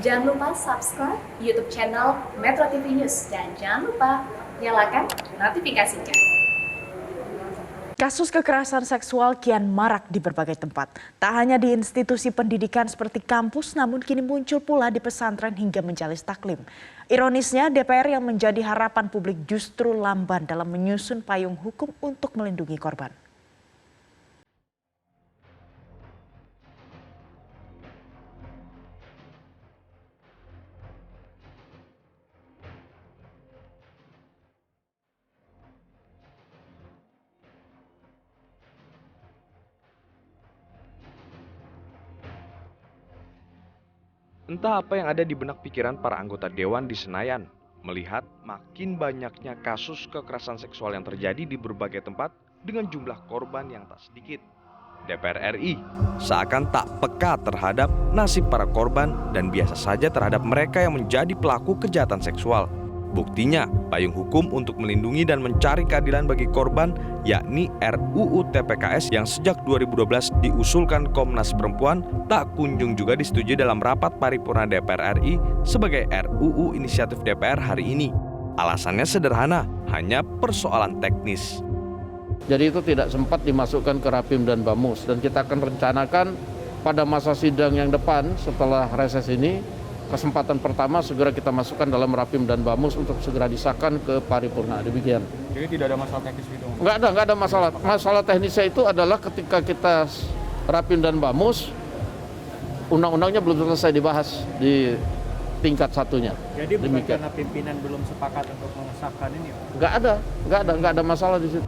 Jangan lupa subscribe YouTube channel Metro TV News dan jangan lupa nyalakan notifikasinya. Kasus kekerasan seksual kian marak di berbagai tempat. Tak hanya di institusi pendidikan seperti kampus, namun kini muncul pula di pesantren hingga majelis taklim. Ironisnya, DPR yang menjadi harapan publik justru lamban dalam menyusun payung hukum untuk melindungi korban. Entah apa yang ada di benak pikiran para anggota Dewan di Senayan melihat makin banyaknya kasus kekerasan seksual yang terjadi di berbagai tempat dengan jumlah korban yang tak sedikit. DPR RI seakan tak peka terhadap nasib para korban dan biasa saja terhadap mereka yang menjadi pelaku kejahatan seksual. Buktinya, payung hukum untuk melindungi dan mencari keadilan bagi korban, yakni RUU TPKS yang sejak 2012 diusulkan Komnas Perempuan, tak kunjung juga disetujui dalam rapat paripurna DPR RI sebagai RUU inisiatif DPR hari ini. Alasannya sederhana, hanya persoalan teknis. Jadi itu tidak sempat dimasukkan ke Rapim dan Bamus, dan kita akan rencanakan pada masa sidang yang depan setelah reses ini, kesempatan pertama segera kita masukkan dalam Rapim dan Bamus untuk segera disahkan ke paripurna. Demikian. Jadi tidak ada masalah teknis itu? Nggak ada masalah. Masalah teknisnya itu adalah ketika kita Rapim dan Bamus, undang-undangnya belum selesai dibahas di tingkat satunya. Jadi bukan Demikian. karena pimpinan belum sepakat untuk mengesahkan ini? Nggak ada masalah di situ.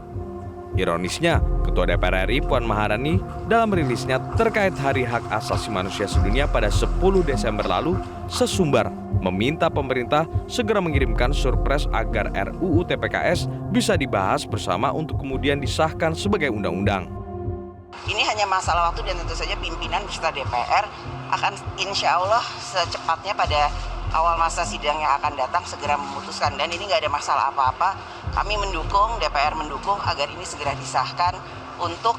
Ironisnya, Ketua DPR RI Puan Maharani dalam rilisnya terkait Hari Hak Asasi Manusia Sedunia pada 10 Desember lalu sesumbar meminta pemerintah segera mengirimkan surpres agar RUU TPKS bisa dibahas bersama untuk kemudian disahkan sebagai undang-undang. Ini hanya masalah waktu dan tentu saja pimpinan beserta DPR akan insya Allah secepatnya pada awal masa sidang yang akan datang segera memutuskan, dan ini nggak ada masalah apa-apa. Kami mendukung, DPR mendukung agar ini segera disahkan untuk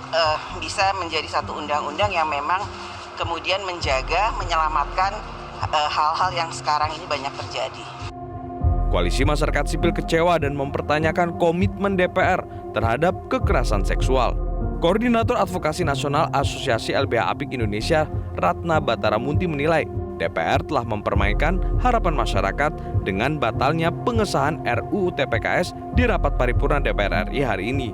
bisa menjadi satu undang-undang yang memang kemudian menjaga, menyelamatkan hal-hal yang sekarang ini banyak terjadi. Koalisi masyarakat sipil kecewa dan mempertanyakan komitmen DPR terhadap kekerasan seksual. Koordinator Advokasi Nasional Asosiasi LBH Apik Indonesia, Ratna Batara Munti menilai DPR telah mempermainkan harapan masyarakat dengan batalnya pengesahan RUU TPKS di rapat paripurna DPR RI hari ini.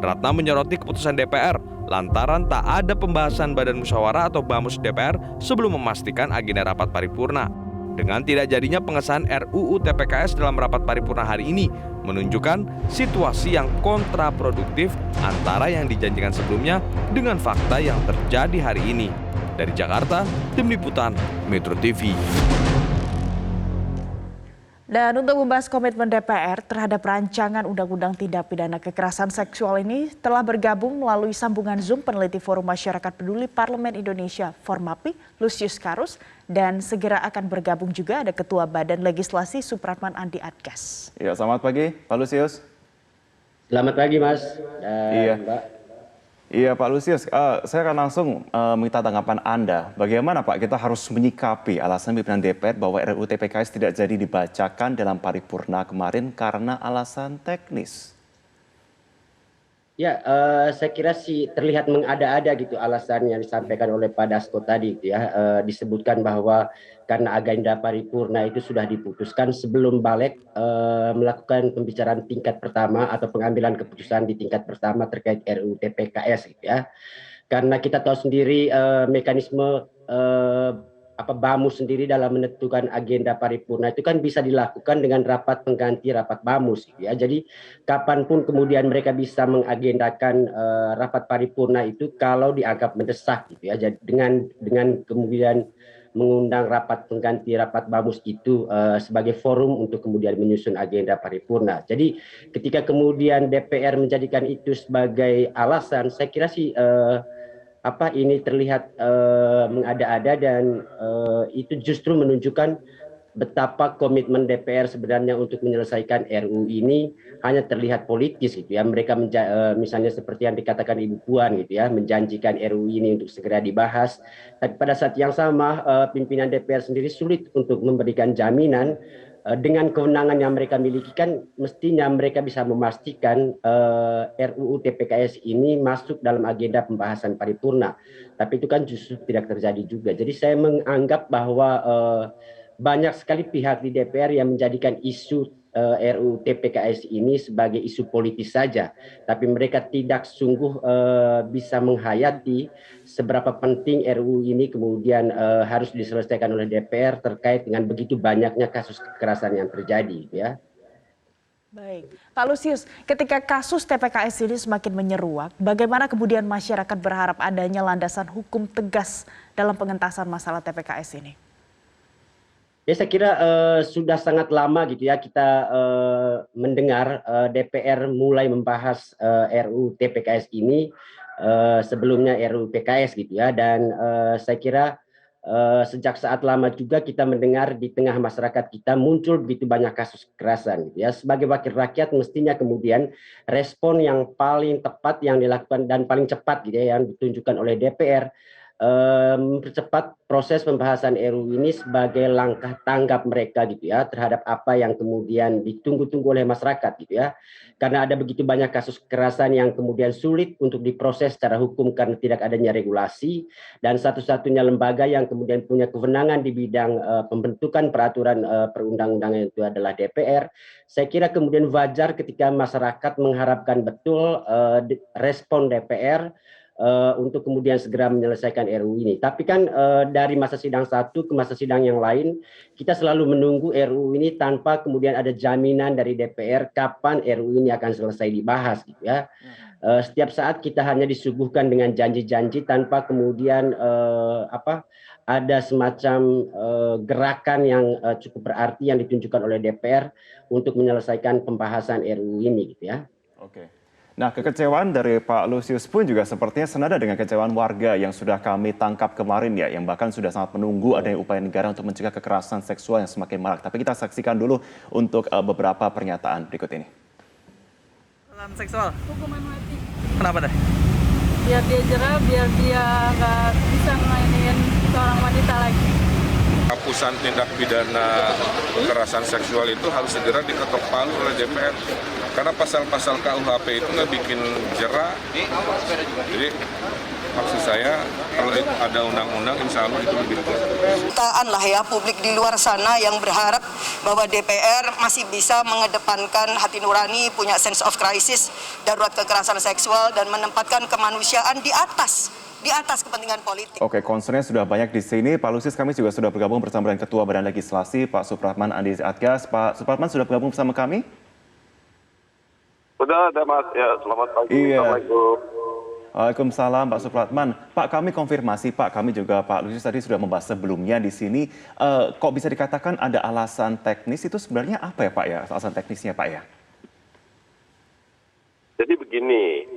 Ratna menyoroti keputusan DPR lantaran tak ada pembahasan Badan Musyawarah atau BAMUS DPR sebelum memastikan agenda rapat paripurna. Dengan tidak jadinya pengesahan RUU TPKS dalam rapat paripurna hari ini menunjukkan situasi yang kontraproduktif antara yang dijanjikan sebelumnya dengan fakta yang terjadi hari ini. Dari Jakarta, Tim Liputan Metro TV. Dan untuk membahas komitmen DPR terhadap rancangan Undang-Undang Tindak Pidana Kekerasan Seksual ini telah bergabung melalui sambungan Zoom peneliti Forum Masyarakat Peduli Parlemen Indonesia Formapi, Lusius Karus, dan segera akan bergabung juga ada Ketua Badan Legislasi Supratman Andi Adgas. Ya, selamat pagi Pak Lusius. Selamat pagi Mas dan Mbak. Iya Pak Lusius, saya akan langsung minta tanggapan Anda. Bagaimana Pak kita harus menyikapi alasan pimpinan DPR bahwa RUU TPKS tidak jadi dibacakan dalam paripurna kemarin karena alasan teknis? Ya, saya kira sih terlihat mengada-ada gitu alasan yang disampaikan oleh Pak Dasko tadi gitu ya. Disebutkan bahwa karena agenda paripurna itu sudah diputuskan sebelum balik melakukan pembicaraan tingkat pertama atau pengambilan keputusan di tingkat pertama terkait RUU TPKS gitu ya. Karena kita tahu sendiri mekanisme BAMUS sendiri dalam menentukan agenda paripurna itu kan bisa dilakukan dengan rapat pengganti rapat BAMUS gitu ya. Jadi kapanpun kemudian mereka bisa mengagendakan rapat paripurna itu kalau dianggap mendesak gitu ya. Jadi dengan kemudian mengundang rapat pengganti rapat BAMUS itu sebagai forum untuk kemudian menyusun agenda paripurna. Jadi ketika kemudian DPR menjadikan itu sebagai alasan, saya kira sih ini terlihat mengada-ada dan itu justru menunjukkan betapa komitmen DPR sebenarnya untuk menyelesaikan RUU ini hanya terlihat politis gitu ya. Mereka misalnya seperti yang dikatakan Ibu Puan gitu ya, menjanjikan RUU ini untuk segera dibahas. Tapi pada saat yang sama pimpinan DPR sendiri sulit untuk memberikan jaminan dengan kewenangan yang mereka miliki kan mestinya mereka bisa memastikan RUU TPKS ini masuk dalam agenda pembahasan paripurna. Tapi itu kan justru tidak terjadi juga. Jadi saya menganggap bahwa banyak sekali pihak di DPR yang menjadikan isu RUU TPKS ini sebagai isu politis saja, tapi mereka tidak sungguh bisa menghayati seberapa penting RUU ini kemudian harus diselesaikan oleh DPR terkait dengan begitu banyaknya kasus kekerasan yang terjadi, ya. Baik, Pak Lusius, ketika kasus TPKS ini semakin menyeruak, bagaimana kemudian masyarakat berharap adanya landasan hukum tegas dalam pengentasan masalah TPKS ini? Ya, saya kira sudah sangat lama gitu ya kita mendengar DPR mulai membahas RUU TPKS ini, sebelumnya RUU PKS gitu ya, dan saya kira sejak saat lama juga kita mendengar di tengah masyarakat kita muncul begitu banyak kasus kekerasan gitu ya. Sebagai wakil rakyat mestinya kemudian respon yang paling tepat yang dilakukan dan paling cepat gitu ya yang ditunjukkan oleh DPR mempercepat proses pembahasan RUU ini sebagai langkah tanggap mereka gitu ya terhadap apa yang kemudian ditunggu-tunggu oleh masyarakat gitu ya, karena ada begitu banyak kasus kekerasan yang kemudian sulit untuk diproses secara hukum karena tidak adanya regulasi, dan satu-satunya lembaga yang kemudian punya kewenangan di bidang pembentukan peraturan perundang-undangan itu adalah DPR. Saya kira kemudian wajar ketika masyarakat mengharapkan betul respon DPR untuk kemudian segera menyelesaikan RUU ini. Tapi kan dari masa sidang satu ke masa sidang yang lain, kita selalu menunggu RUU ini tanpa kemudian ada jaminan dari DPR kapan RUU ini akan selesai dibahas gitu ya. Setiap saat kita hanya disuguhkan dengan janji-janji tanpa kemudian ada semacam gerakan yang cukup berarti yang ditunjukkan oleh DPR untuk menyelesaikan pembahasan RUU ini gitu ya. Oke. Nah, kekecewaan dari Pak Lusius pun juga sepertinya senada dengan kekecewaan warga yang sudah kami tangkap kemarin ya, yang bahkan sudah sangat menunggu adanya upaya negara untuk mencegah kekerasan seksual yang semakin marak. Tapi kita saksikan dulu untuk beberapa pernyataan berikut ini. Kekerasan seksual? Hukuman mati. Kenapa deh? Biar dia jerah, biar dia nggak bisa mainin seorang wanita lagi. Penghapusan tindak pidana kekerasan seksual itu harus segera diketok palu oleh DPR. Karena pasal-pasal KUHP itu nggak bikin jerah. Jadi maksud saya kalau ada undang-undang insya Allah itu lebih kuat. Lah ya publik di luar sana yang berharap bahwa DPR masih bisa mengedepankan hati nurani, punya sense of crisis, darurat kekerasan seksual, dan menempatkan kemanusiaan di atas kepentingan politik. Oke, concernnya sudah banyak di sini. Pak Lusius, kami juga sudah bergabung bersama dengan Ketua Badan Legislasi, Pak Supratman Andi Adgas. Pak Supratman sudah bergabung bersama kami? Sudah ada Mas, ya selamat pagi. Iya. Assalamualaikum. Waalaikumsalam Pak Supratman. Pak, kami konfirmasi Pak, kami juga Pak Lusius tadi sudah membahas sebelumnya di sini. Kok bisa dikatakan ada alasan teknis, itu sebenarnya apa ya Pak ya, alasan teknisnya Pak ya? Jadi begini,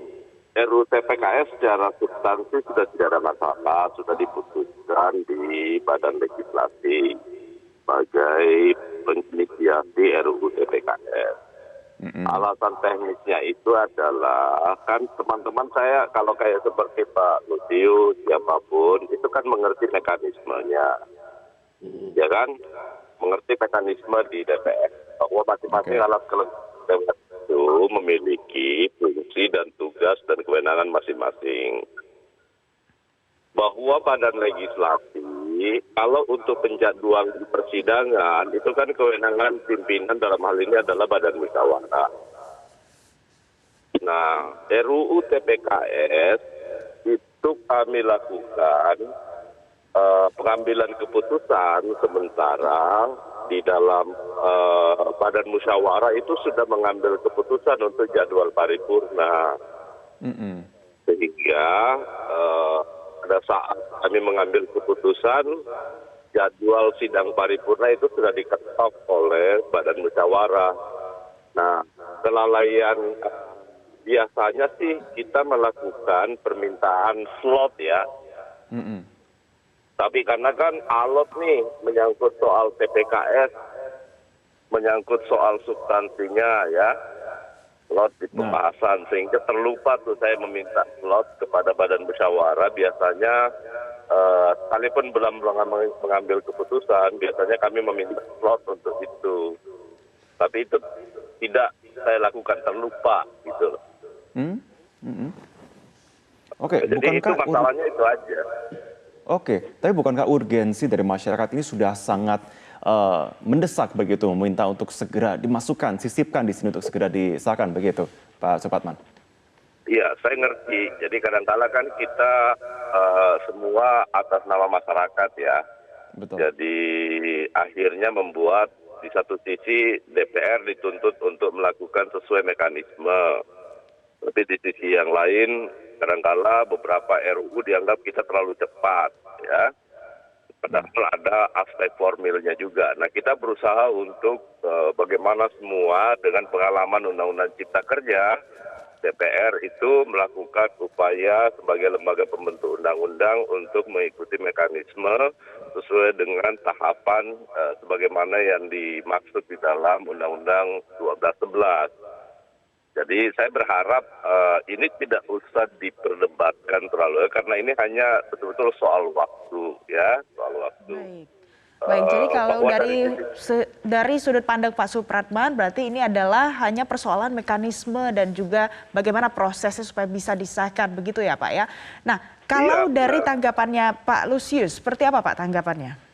RUU TPKS secara substansi sudah tidak ada masalah, sudah diputuskan di Badan Legislasi sebagai penginisiasi RUU TPKS. Alasan teknisnya itu adalah kan teman-teman saya kalau kayak seperti Pak Lusius siapapun itu kan mengerti mekanismenya, ya kan, mengerti mekanisme di DPR bahwa masing-masing alat kelengkapan itu memiliki fungsi dan tugas dan kewenangan masing-masing. Bahwa Badan Legislasi kalau untuk penjadwalan persidangan itu kan kewenangan pimpinan, dalam hal ini adalah Badan Musyawarah. Nah, RUU TPKS itu kami lakukan pengambilan keputusan sementara di dalam Badan Musyawarah itu sudah mengambil keputusan untuk jadwal paripurna. Sehingga pada saat kami mengambil keputusan, jadwal sidang paripurna itu sudah diketok oleh Badan Musyawarah. Nah, kelalaian biasanya sih kita melakukan permintaan slot ya. Tapi karena kan alot nih menyangkut soal TPKS, menyangkut soal substansinya ya, slot di pembahasan, sehingga terlupa tuh saya meminta slot kepada Badan Musyawarah. Biasanya sekalipun belum mengambil keputusan, biasanya kami meminta slot untuk itu. Tapi itu tidak saya lakukan, terlupa gitu. Oke, jadi bukankah itu masalahnya itu aja. Oke, tapi bukankah urgensi dari masyarakat ini sudah sangat mendesak begitu, meminta untuk segera dimasukkan, sisipkan di sini untuk segera disahkan begitu, Pak Supratman? Iya, saya ngerti. Jadi kadang-kala kan kita semua atas nama masyarakat ya. Betul. Jadi akhirnya membuat di satu sisi DPR dituntut untuk melakukan sesuai mekanisme. Tapi di sisi yang lain kadang-kala beberapa RUU dianggap kita terlalu cepat ya. Padahal ada aspek formilnya juga. Nah, kita berusaha untuk bagaimana semua dengan pengalaman Undang-Undang Cipta Kerja, DPR itu melakukan upaya sebagai lembaga pembentuk undang-undang untuk mengikuti mekanisme sesuai dengan tahapan sebagaimana yang dimaksud di dalam Undang-Undang 1211. Jadi saya berharap ini tidak usah diperdebatkan terlalu, karena ini hanya betul-betul soal waktu ya, soal waktu. Baik, jadi kalau dari sudut pandang Pak Supratman, berarti ini adalah hanya persoalan mekanisme dan juga bagaimana prosesnya supaya bisa disahkan, begitu ya Pak ya. Nah, kalau dari tanggapannya Pak Lusius, seperti apa Pak tanggapannya?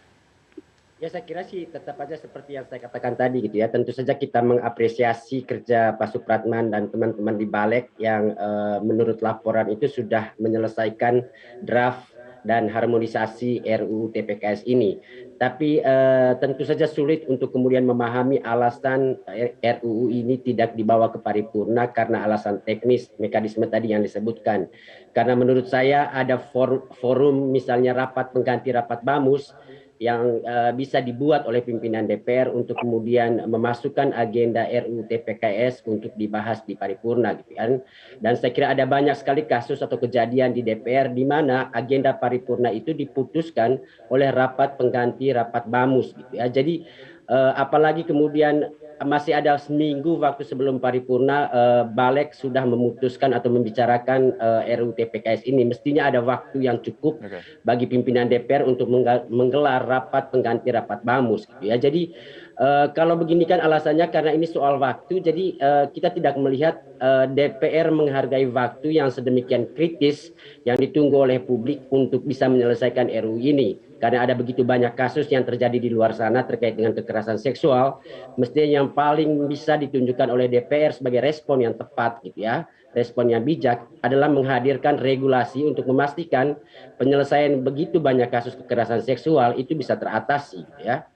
Ya, saya kira sih tetap aja seperti yang saya katakan tadi gitu ya. Tentu saja kita mengapresiasi kerja Pak Supratman dan teman-teman di Balik yang menurut laporan itu sudah menyelesaikan draft dan harmonisasi RUU TPKS ini. Tapi tentu saja sulit untuk kemudian memahami alasan RUU ini tidak dibawa ke paripurna karena alasan teknis mekanisme tadi yang disebutkan. Karena menurut saya ada forum misalnya rapat pengganti rapat BAMUS yang bisa dibuat oleh pimpinan DPR untuk kemudian memasukkan agenda RUU TPKS untuk dibahas di paripurna gitu kan. Dan saya kira ada banyak sekali kasus atau kejadian di DPR di mana agenda paripurna itu diputuskan oleh rapat pengganti rapat BAMUS gitu ya. Jadi apalagi kemudian masih ada seminggu waktu sebelum paripurna Balik sudah memutuskan atau membicarakan RUU TPKS ini. Mestinya ada waktu yang cukup bagi pimpinan DPR untuk menggelar rapat pengganti rapat BAMUS gitu ya. Jadi kalau begini kan alasannya karena ini soal waktu, jadi kita tidak melihat DPR menghargai waktu yang sedemikian kritis yang ditunggu oleh publik untuk bisa menyelesaikan RUU ini. Karena ada begitu banyak kasus yang terjadi di luar sana terkait dengan kekerasan seksual, mestinya yang paling bisa ditunjukkan oleh DPR sebagai respon yang tepat gitu ya, respon yang bijak adalah menghadirkan regulasi untuk memastikan penyelesaian begitu banyak kasus kekerasan seksual itu bisa teratasi gitu ya.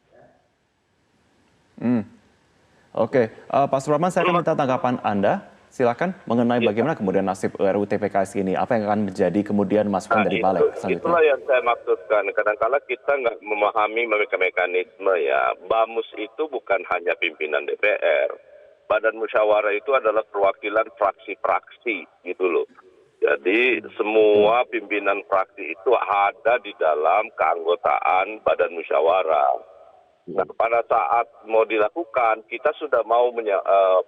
Oke, Pak Supratman, saya akan minta tanggapan Anda. Silakan mengenai bagaimana kemudian nasib RUU TPKS ini, apa yang akan menjadi kemudian masukan dari Balik selanjutnya. Itulah yang saya maksudkan. Kadang-kala kita nggak memahami mekanisme ya. BAMUS itu bukan hanya pimpinan DPR. Badan Musyawarah itu adalah perwakilan fraksi-fraksi gitu loh. Jadi semua pimpinan fraksi itu ada di dalam keanggotaan Badan Musyawarah. Nah, pada saat mau dilakukan, kita sudah mau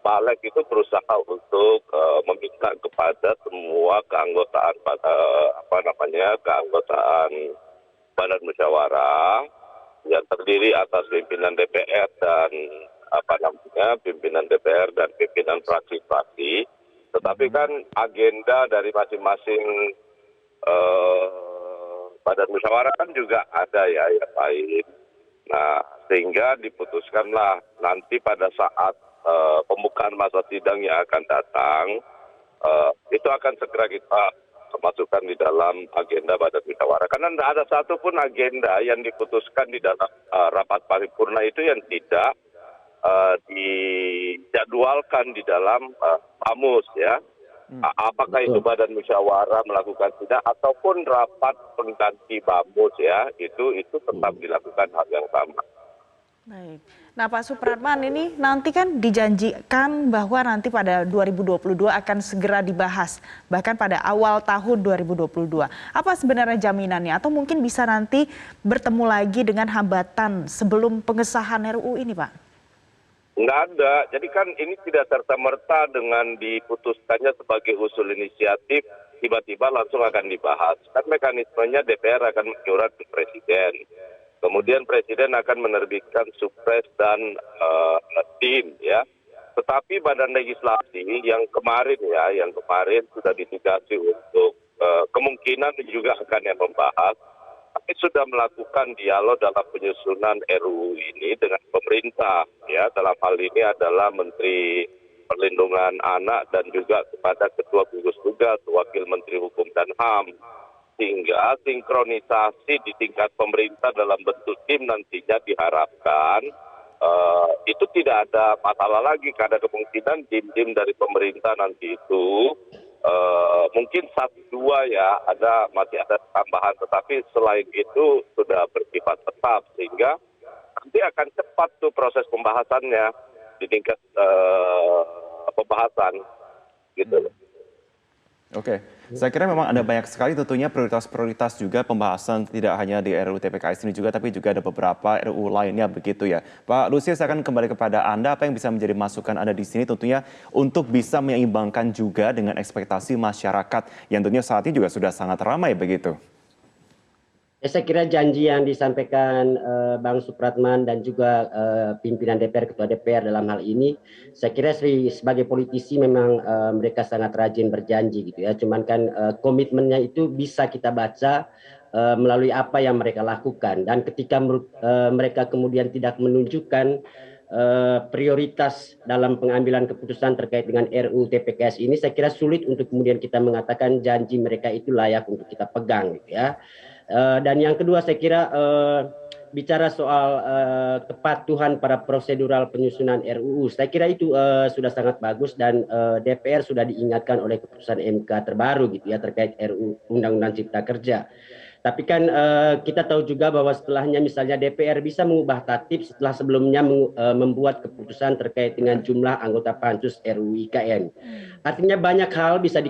Balik itu berusaha untuk meminta kepada semua keanggotaan keanggotaan Badan Musyawarah yang terdiri atas pimpinan DPR dan pimpinan DPR dan pimpinan fraksi-fraksi. Tetapi kan agenda dari masing-masing Badan Musyawarah kan juga ada ya yang lain. Nah, sehingga diputuskanlah nanti pada saat pembukaan masa sidang yang akan datang, itu akan segera kita masukkan di dalam agenda Badan Musyawarah. Karena tidak ada satupun agenda yang diputuskan di dalam rapat paripurna itu yang tidak dijadwalkan di dalam BAMUS ya. Apakah itu Badan Musyawarah melakukan tidak ataupun rapat pengganti BAMUS ya, itu tetap dilakukan hal yang sama. Baik. Nah Pak Supratman, ini nanti kan dijanjikan bahwa nanti pada 2022 akan segera dibahas, bahkan pada awal tahun 2022. Apa sebenarnya jaminannya? Atau mungkin bisa nanti bertemu lagi dengan hambatan sebelum pengesahan RUU ini Pak? Nggak ada. Jadi kan ini tidak serta-merta dengan diputuskannya sebagai usul inisiatif, tiba-tiba langsung akan dibahas. Kan mekanismenya DPR akan menyurat ke Presiden. Kemudian Presiden akan menerbitkan Supres dan tim ya. Tetapi Badan Legislasi yang kemarin sudah ditugasi untuk kemungkinan juga akan yang membahas. Tapi sudah melakukan dialog dalam penyusunan RUU ini dengan pemerintah ya. Dalam hal ini adalah Menteri Perlindungan Anak dan juga kepada Ketua Gugus Tugas, Wakil Menteri Hukum dan HAM. Sehingga sinkronisasi di tingkat pemerintah dalam bentuk tim nantinya diharapkan itu tidak ada masalah lagi, karena kemungkinan tim-tim dari pemerintah nanti itu mungkin 1-2 ya, masih ada tambahan, tetapi selain itu sudah bersifat tetap, sehingga nanti akan cepat tuh proses pembahasannya di tingkat pembahasan gitu. Oke, saya kira memang ada banyak sekali tentunya prioritas-prioritas juga pembahasan tidak hanya di RUU TPKS ini juga, tapi juga ada beberapa RUU lainnya begitu ya. Pak Lusius, saya akan kembali kepada Anda, apa yang bisa menjadi masukan Anda di sini tentunya untuk bisa menyeimbangkan juga dengan ekspektasi masyarakat yang tentunya saat ini juga sudah sangat ramai begitu. Saya kira janji yang disampaikan Bang Supratman dan juga pimpinan DPR, Ketua DPR dalam hal ini, saya kira sebagai politisi memang mereka sangat rajin berjanji gitu ya. Cuman kan komitmennya itu bisa kita baca melalui apa yang mereka lakukan. Dan ketika mereka kemudian tidak menunjukkan prioritas dalam pengambilan keputusan terkait dengan RUU TPKS ini, saya kira sulit untuk kemudian kita mengatakan janji mereka itu layak untuk kita pegang gitu ya. Dan yang kedua saya kira bicara soal kepatuhan pada prosedural penyusunan RUU, saya kira itu sudah sangat bagus dan DPR sudah diingatkan oleh keputusan MK terbaru gitu ya terkait RUU Undang-Undang Cipta Kerja. Tapi kan kita tahu juga bahwa setelahnya misalnya DPR bisa mengubah tatib setelah sebelumnya membuat keputusan terkait dengan jumlah anggota pansus RUU IKN. Artinya banyak hal bisa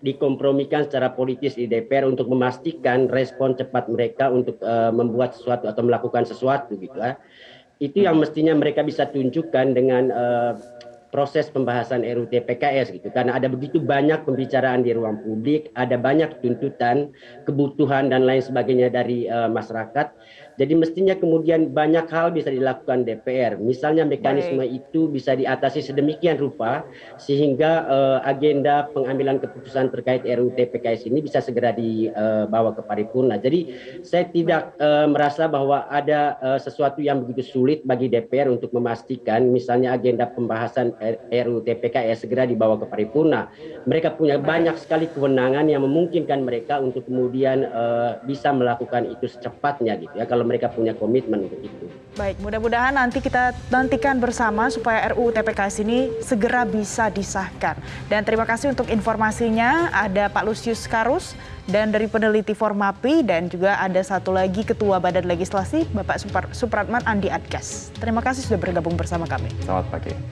dikompromikan secara politis di DPR untuk memastikan respon cepat mereka untuk membuat sesuatu atau melakukan sesuatu gitu ya. Itu yang mestinya mereka bisa tunjukkan dengan proses pembahasan RUU TPKS gitu, karena ada begitu banyak pembicaraan di ruang publik, ada banyak tuntutan, kebutuhan dan lain sebagainya dari masyarakat. Jadi mestinya kemudian banyak hal bisa dilakukan DPR. Misalnya mekanisme itu bisa diatasi sedemikian rupa sehingga agenda pengambilan keputusan terkait RUU TPKS ini bisa segera dibawa ke paripurna. Jadi saya tidak merasa bahwa ada sesuatu yang begitu sulit bagi DPR untuk memastikan misalnya agenda pembahasan RUU TPKS segera dibawa ke paripurna. Mereka punya banyak sekali kewenangan yang memungkinkan mereka untuk kemudian bisa melakukan itu secepatnya gitu ya, kalau mereka punya komitmen untuk itu. Baik, mudah-mudahan nanti kita nantikan bersama supaya RUU TPKS ini segera bisa disahkan. Dan terima kasih untuk informasinya, ada Pak Lusius Karus dan dari peneliti Formapi, dan juga ada satu lagi Ketua Badan Legislasi, Bapak Supratman Andi Adgas. Terima kasih sudah bergabung bersama kami. Selamat pagi.